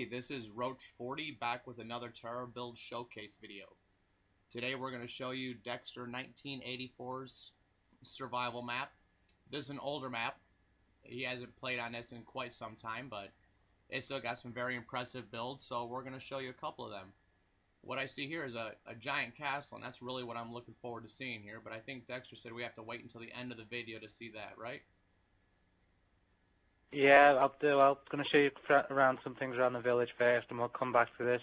Hey, this is Roach40 back with another TerraBuild showcase video. Today we're going to show you Dexter 1984's survival map. This is an older map. He hasn't played on this in quite some time, but it's still got some very impressive builds, so we're going to show you a couple of them. What I see here is a giant castle, and that's really what I'm looking forward to seeing here, but I think Dexter said we have to wait until the end of the video to see that, right? Yeah, I'll do. I'm going to show you around some things around the village first, and we'll come back to this.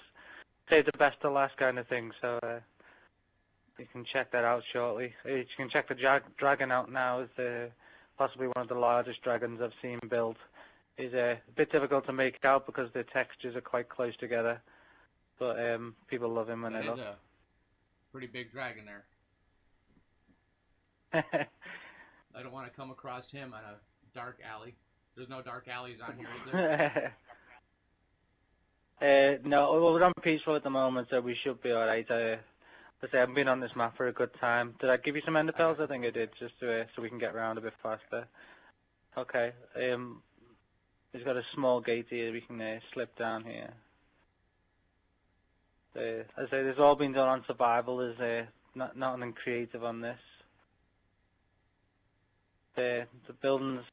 Save the best to last kind of thing, so you can check that out shortly. You can check the dragon out now. It's possibly one of the largest dragons I've seen built. It's a bit difficult to make out because the textures are quite close together, but people love him when they look. That is a pretty big dragon there. I don't want to come across him on a dark alley. There's no dark alleys on here, is there? No, well, we're on peaceful at the moment, so we should be alright. I haven't been on this map for a good time. Did I give you some ender pearls? I think I did, just so we can get around a bit faster. Okay. He's got a small gate here. We can slip down here. As I say, there's all been done on survival. There's nothing creative on this. The buildings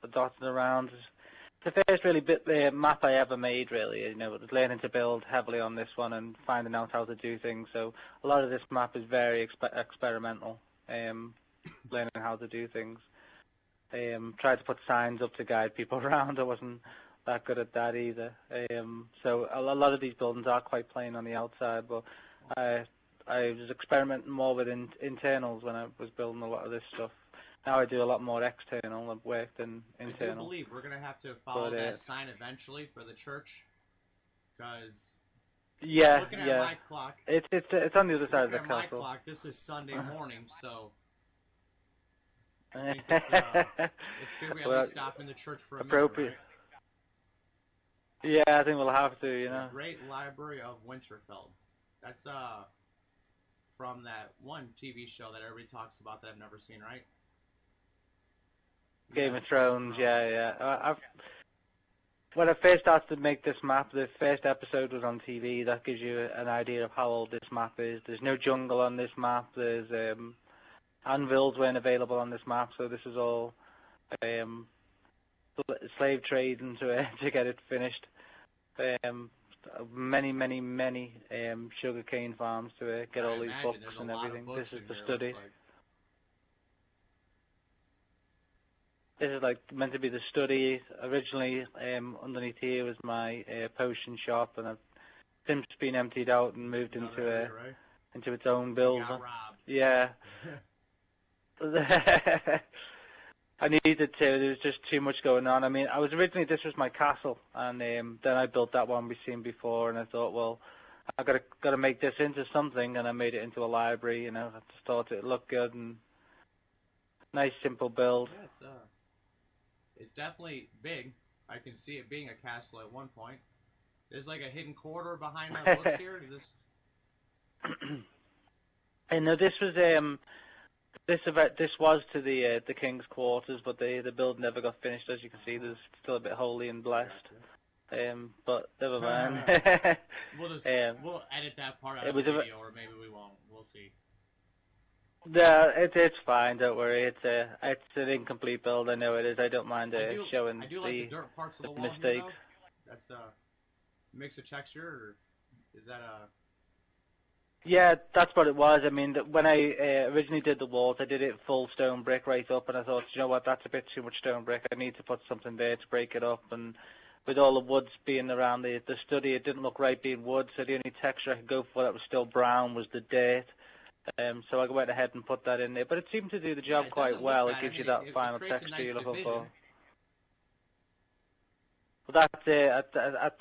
are dotted around. It's the first really map I ever made, really. You know, learning to build heavily on this one and finding out how to do things. So a lot of this map is very experimental. Learning how to do things. Tried to put signs up to guide people around. I wasn't that good at that either. So a lot of these buildings are quite plain on the outside, but I was experimenting more with internals when I was building a lot of this stuff. Now I do a lot more external work than internal. I do believe we're going to have to follow that sign eventually for the church, because looking at my clock, it's on the other side of the castle. My clock, this is Sunday morning, so I think it's good we have to stop in the church for a minute, right? Yeah, I think we'll have to, you know. The Great Library of Winterfeld. That's from that one TV show that everybody talks about that I've never seen, right? Game of Thrones, yeah. When I first started to make this map, the first episode was on TV. That gives you an idea of how old this map is. There's no jungle on this map. There's anvils weren't available on this map, so this is all slave trading to get it finished. Many sugarcane farms to get all these books and everything. This is the study. This is like meant to be the study. Originally, underneath here was my potion shop, and I've since been emptied out and moved into its own building. Yeah. I needed to. There was just too much going on. I mean, this was my castle, and then I built that one we've seen before, and I thought, well, I gotta make this into something, and I made it into a library. You know, I just thought it looked good and nice, simple build. Yeah, it's definitely big. I can see it being a castle at one point. There's like a hidden corridor behind my books here. Is this? I know this was This was to the king's quarters, but the build never got finished. As you can see, there's still a bit holy and blessed. But never mind. We'll edit that part out of the video, or maybe we won't. We'll see. Yeah, it's fine. Don't worry. It's an incomplete build. I know it is. I don't mind showing I do like the dirt parts of the wall mistakes. Here, though. That's mix of texture, or is that a? Yeah, that's what it was. I mean, when I originally did the walls, I did it full stone brick right up, and I thought, you know what, that's a bit too much stone brick. I need to put something there to break it up. And with all the woods being around the study, it didn't look right being wood, so the only texture I could go for that was still brown was the dirt. So I went ahead and put that in there. But it seemed to do the job quite well. It gives you that final texture you're looking for. Well, that's it.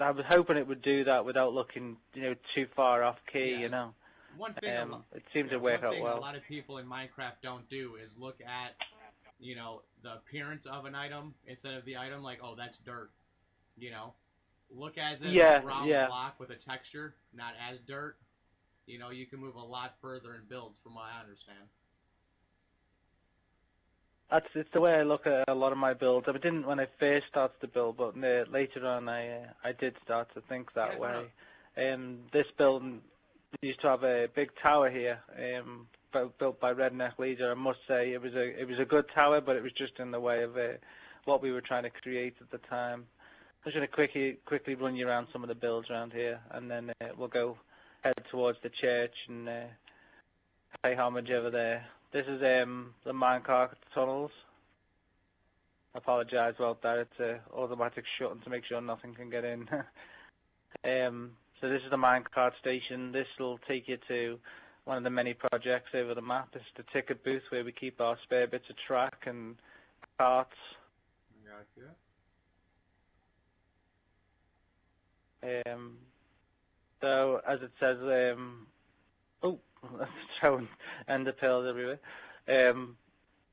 I was hoping it would do that without looking, too far off key, Yeah, you know. One thing it seemed to work out well. A lot of people in Minecraft don't do is look at, the appearance of an item instead of the item like, oh, that's dirt. Look as a brown block with a texture, not as dirt. You can move a lot further in builds, from what I understand. it's the way I look at a lot of my builds. I didn't when I first started to build, but later on I did start to think that way. This build used to have a big tower here, built by Redneck Leader. I must say it was a good tower, but it was just in the way of what we were trying to create at the time. I'm just going to quickly run you around some of the builds around here, and then we'll head towards the church and pay homage over there. This is the minecart tunnels. I apologise about that. It's automatic shutting to make sure nothing can get in. So this is the minecart station. This will take you to one of the many projects over the map. This is the ticket booth where we keep our spare bits of track and carts. Gotcha. So as it says, throwing ender pearls everywhere.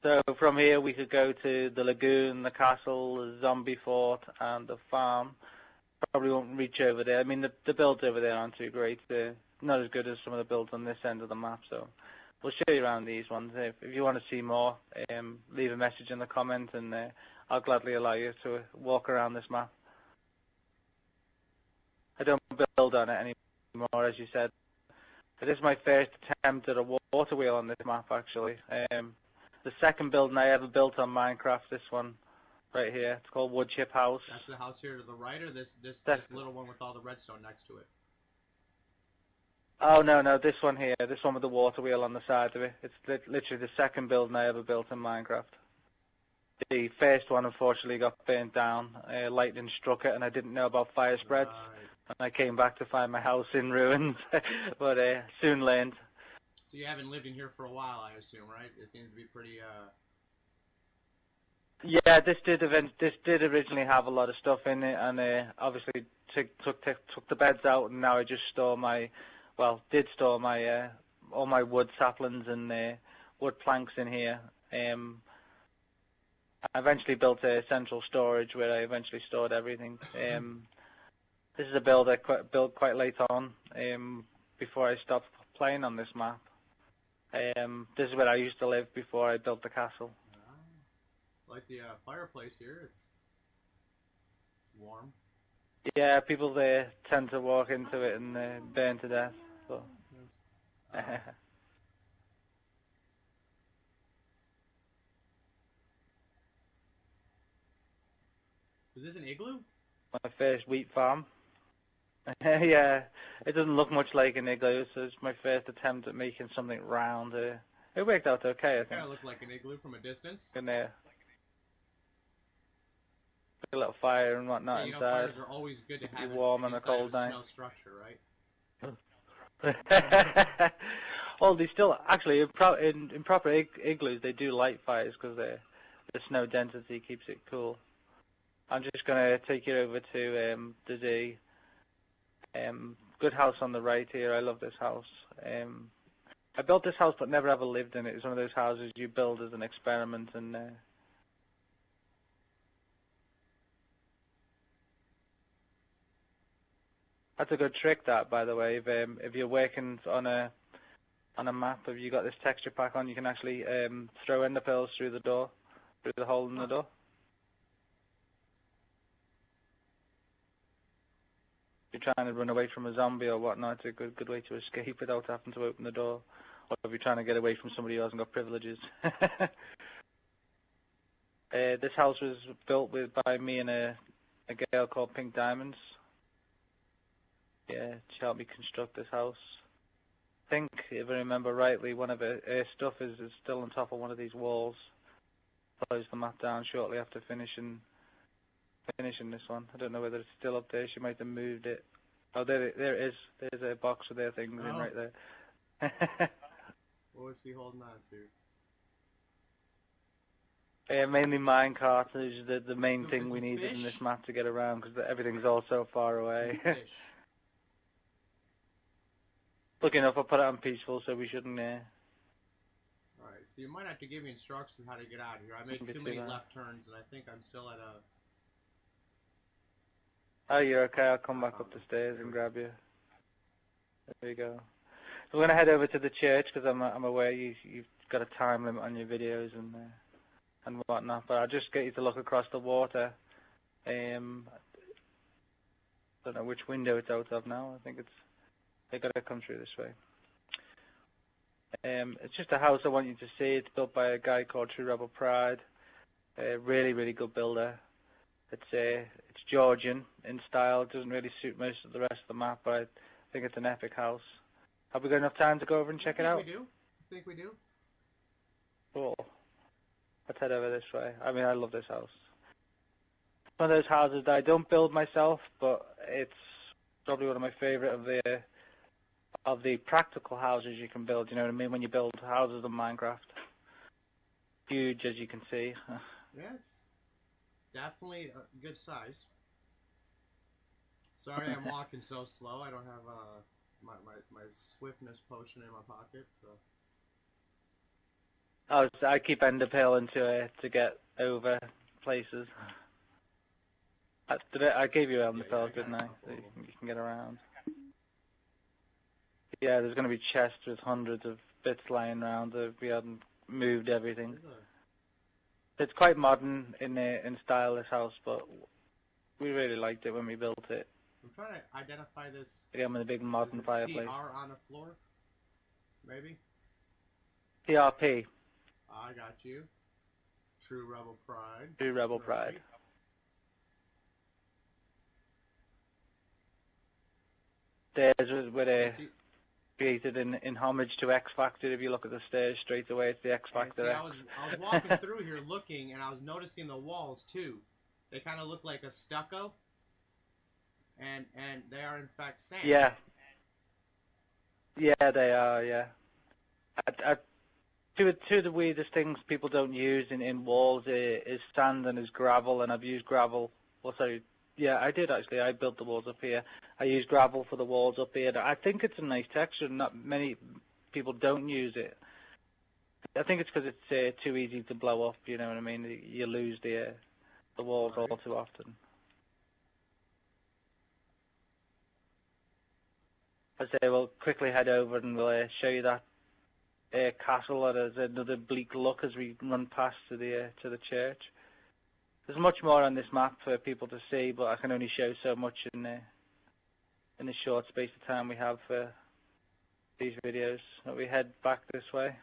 So from here we could go to the lagoon, the castle, the zombie fort, and the farm. Probably won't reach over there. I mean, the builds over there aren't too great. They're not as good as some of the builds on this end of the map. So we'll show you around these ones. If you want to see more, leave a message in the comment, and I'll gladly allow you to walk around this map. I don't build on it anymore, as you said. This is my first attempt at a water wheel on this map, actually. The second building I ever built on Minecraft, this one right here. It's called Wood Chip House. That's the house here to the right, or this little one with all the redstone next to it? Oh, no, this one here. This one with the water wheel on the side of it. It's literally the second building I ever built in Minecraft. The first one, unfortunately, got burnt down. Lightning struck it, and I didn't know about fire spreads. Right. And I came back to find my house in ruins, but soon learned. So you haven't lived in here for a while, I assume, right? It seems to be pretty. Yeah, this did originally have a lot of stuff in it, and obviously took the beds out, and now I just store did store my all my wood saplings and wood planks in here. I eventually built a central storage where I eventually stored everything. This is a build I built quite late on, before I stopped playing on this map. This is where I used to live before I built the castle. Like the fireplace here, it's warm. Yeah, people there tend to walk into it and burn to death. So. Is this an igloo? My first wheat farm. Yeah, it doesn't look much like an igloo, so it's my first attempt at making something round. It worked out okay, I think. Kind of looked like an igloo from a distance. And a little fire and whatnot inside. Fires are always good to have warm on a cold night. Snow structure, right? Well, they still actually in proper igloos they do light fires because the snow density keeps it cool. I'm just gonna take you over to there's a good house on the right here. I love this house. I built this house but never ever lived in it. It's one of those houses you build as an experiment, and that's a good trick, that, by the way. If you're working on a map, if you got this texture pack on, you can actually throw ender pearls through the hole in the door. If you're trying to run away from a zombie or whatnot, it's a good way to escape without having to open the door. Or if you're trying to get away from somebody who hasn't got privileges. This house was built by me and a girl called Pink Diamonds. Yeah, she helped me construct this house. I think, if I remember rightly, one of her stuff is still on top of one of these walls. Closed the map down shortly after finishing this one. I don't know whether it's still up there. She might have moved it. Oh, there it is. There's a box with their things in right there. What was she holding on to? Mainly minecarts is the main thing we needed in this map to get around, because everything's all so far away. Lucky enough, I put it on peaceful, so we shouldn't. Alright, so you might have to give me instructions on how to get out of here. I made too many left turns, and I think I'm still at a. Oh, you're okay. I'll come back up the stairs and grab you. There you go. So we're gonna head over to the church because I'm aware you've got a time limit on your videos, and and whatnot. But I'll just get you to look across the water. Don't know which window it's out of now. I think they got to come through this way. It's just a house I want you to see. It's built by a guy called TerraBuild Friends. Really, really good builder. It's Georgian in style. It doesn't really suit most of the rest of the map, but I think it's an epic house. Have we got enough time to go over and check it out? I think we do. Cool. Let's head over this way. I mean, I love this house. One of those houses that I don't build myself, but it's probably one of my favorite of the practical houses you can build. You know what I mean? When you build houses in Minecraft, huge as you can see. Yeah, it's definitely a good size. Sorry, I'm walking so slow. I don't have my swiftness potion in my pocket. So. I keep ender pearling to get over places. I gave you ender pearl, didn't I? So you can get around. Yeah, there's going to be chests with hundreds of bits lying around if we hadn't moved everything. It's quite modern in style, this house, but we really liked it when we built it. I'm trying to identify this. Again, with a big modern fireplace. TR on the floor? Maybe? TRP. I got you. True Rebel Pride. True Rebel Pride. Stairs with a created in homage to X Factor. If you look at the stairs straight away, it's the X Factor. I was walking through here looking, and I was noticing the walls too. They kind of look like a stucco, and they are in fact sand. Yeah. Yeah, they are. Yeah. Two of the weirdest things people don't use in walls is sand and is gravel, and I've used gravel. Well, sorry. Yeah, I did actually. I built the walls up here. I used gravel for the walls up here. I think it's a nice texture. Not many people don't use it. I think it's because it's too easy to blow up. You know what I mean? You lose the walls all too often. I say we'll quickly head over and we'll show you that castle. There's another bleak look as we run past to the church. There's much more on this map for people to see, but I can only show so much in the short space of time we have for these videos. So we head back this way.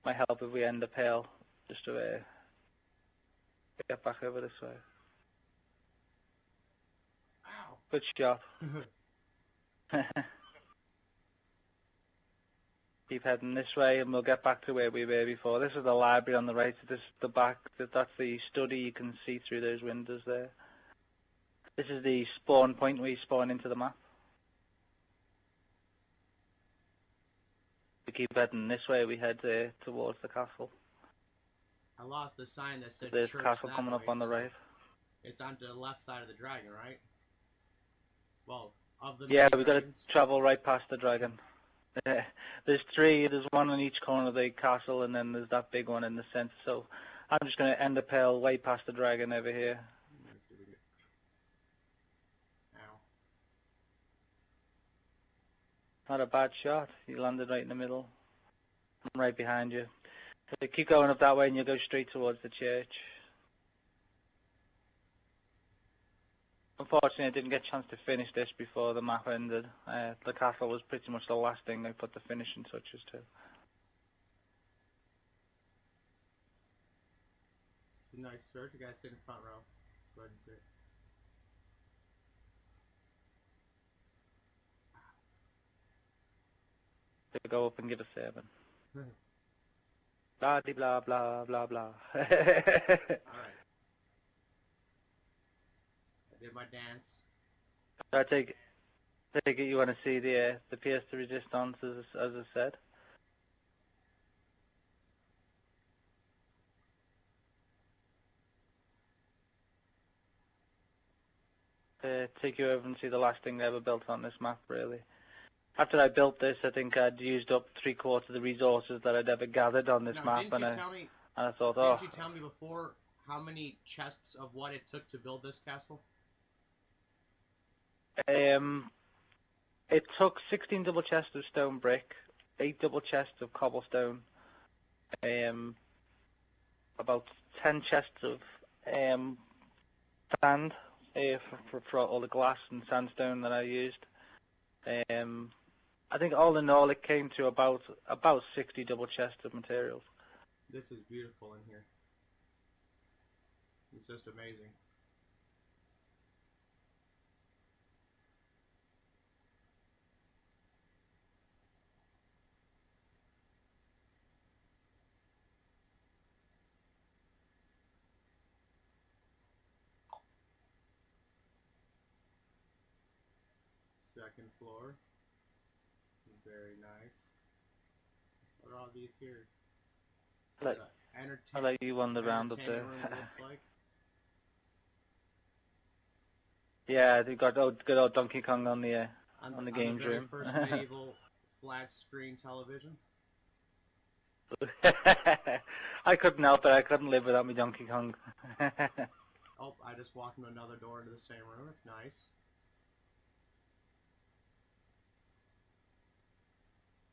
Might help if we end up hill, just to get back over this way. Ow. Good shot. Keep heading this way and we'll get back to where we were before. This is the library on the right, this is the back, that's the study. You can see through those windows there. This is the spawn point where you spawn into the map. We keep heading this way, we head towards the castle. I lost the sign that said There's church castle that coming up way, on the right. It's on the left side of the dragon, right? Well, of the yeah, we've got to travel right past the dragon. There's three. There's one on each corner of the castle, and then there's that big one in the center. So I'm just going to end up hill way past the dragon over here. Ow. Not a bad shot. You landed right in the middle. I'm right behind you. So keep going up that way, and you'll go straight towards the church. Unfortunately, I didn't get a chance to finish this before the map ended. The castle was pretty much the last thing I put the finishing touches to. It's a nice church. You guys sit in the front row. Go ahead and sit. To go up and give a 7. Blah, blah, blah, blah, blah. Alright. I did my dance. I take it you want to see the pièce de résistance as I said. Take you over and see the last thing I ever built on this map, really. After I built this, I think I'd used up 3/4 of the resources that I'd ever gathered on this map, and I thought, didn't you tell me before how many chests of what it took to build this castle? It took 16 double chests of stone brick, 8 double chests of cobblestone, about 10 chests of sand for all the glass and sandstone that I used. I think all in all it came to about 60 double chests of materials. This is beautiful in here. It's just amazing. Second floor. Very nice. What are all these here? I'll let you wander around up there. Room, looks like. Yeah, they got good old Donkey Kong on the games very room. First medieval flat screen television. I couldn't help it. I couldn't live without my Donkey Kong. Oh, I just walked into another door into the same room. It's nice.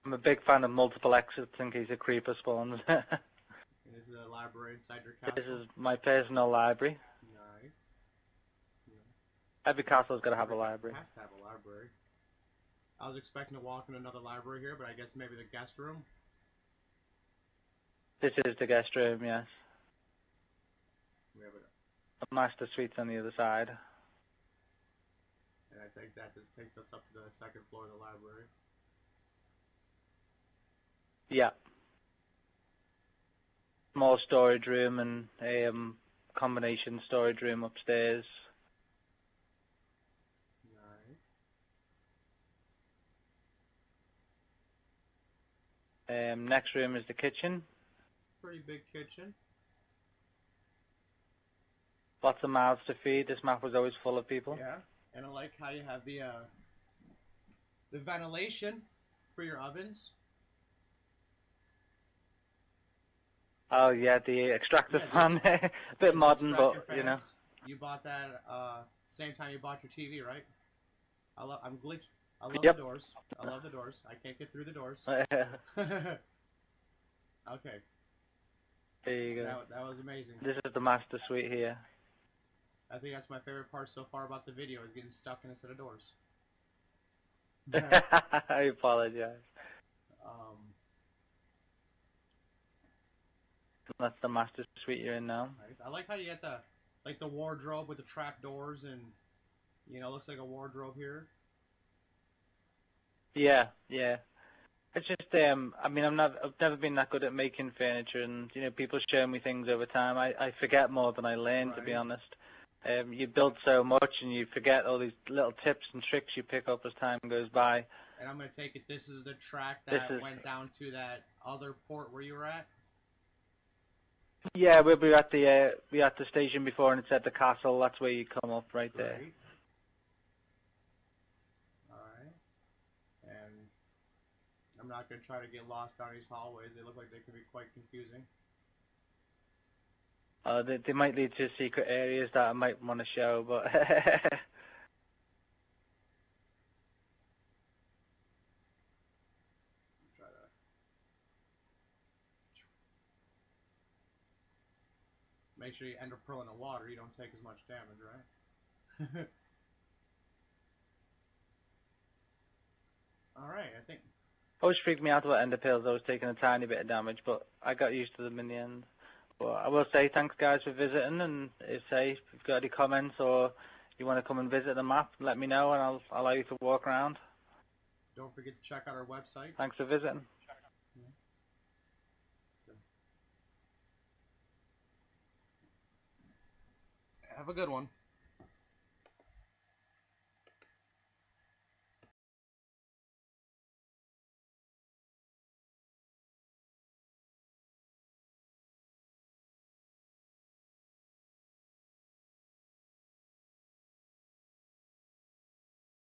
I'm a big fan of multiple exits in case a creeper spawns. And this is a library inside your castle. This is my personal library. Nice. Every castle's got to have a library. It has to have a library. I was expecting to walk in another library here, but I guess maybe the guest room. This is the guest room, yes. We have a master suite's on the other side. And I think that just takes us up to the second floor of the library. Yeah. Small storage room and a combination storage room upstairs. Nice. Next room is the kitchen. Pretty big kitchen. Lots of mouths to feed. This map was always full of people. Yeah, and I like how you have the ventilation for your ovens. Oh yeah, the extractor fan. A bit modern, but fans. You know. You bought that same time you bought your TV, right? I love Yep. the doors. I love the doors. I can't get through the doors. Okay. There you go. That was amazing. This is the master suite here. I think that's my favorite part so far about the video, is getting stuck in a set of doors. I apologize. That's the master suite you're in now. Nice. I like how you get the wardrobe with the trap doors, and looks like a wardrobe here. Yeah. It's just I mean I've never been that good at making furniture, and people show me things over time. I forget more than I learn, right. To be honest. You build so much and you forget all these little tips and tricks you pick up as time goes by. And I'm gonna take it this is the track that went down to that other port where you were at? Yeah, we were at the station before, and it said the castle. That's where you come up right there. Right. Alright. And I'm not going to try to get lost down these hallways. They look like they can be quite confusing. They might lead to secret areas that I might want to show, but... Make sure you enter pearl in the water, you don't take as much damage, right? Alright, I think... Always freaked me out about ender pearls. I was taking a tiny bit of damage, but I got used to them in the end. But I will say thanks, guys, for visiting, and if you've got any comments or you want to come and visit the map, let me know, and I'll allow you to walk around. Don't forget to check out our website. Thanks for visiting. Have a good one.